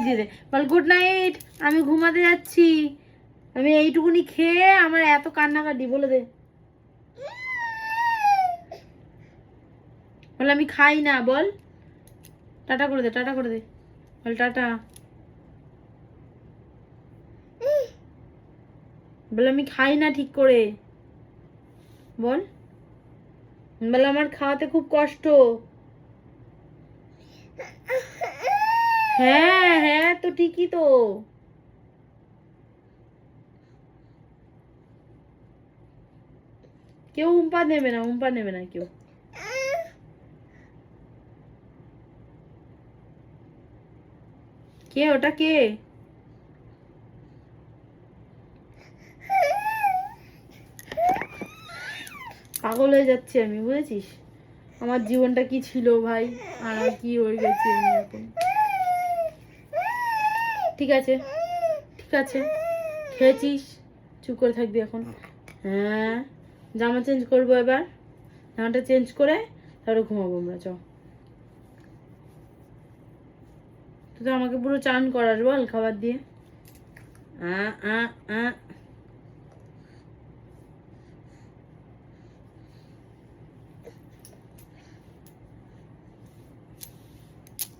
দিয়ে দে, বল good night, আমি ঘুমাতে যাচ্ছি। আমি এইটুকুনি খেয়ে আমার এত কান্নাকাটি, বলে দে। বল আমি খাই না, বল টাটা করে দে, টাটা করে দে, বল টাটা। বল আমি খাই না ঠিক করে, বল। বল আমার খাওয়াতে খুব কষ্ট। হ্যাঁ হ্যাঁ তো ঠিকই তো। কেউ উম্পা নেবে না, উম্পা নেবে না কেউ। কে ওটা, কে? পাগল হয়ে যাচ্ছি আমি, বুঝেছিস? আমার জীবনটা কি ছিল ভাই, আর কি হয়ে গেছে আমি এখন। ঠিক আছে ঠিক আছে, খেয়েছিস, চুপ করে থাকবি এখন। হ্যাঁ, জামা চেঞ্জ করবো এবার, জামাটা চেঞ্জ করে তারপরে ঘুমাবো আমরা। চ, তুই তো আমাকে পুরো চান করাস বল খাবার দিয়ে। আ আ আ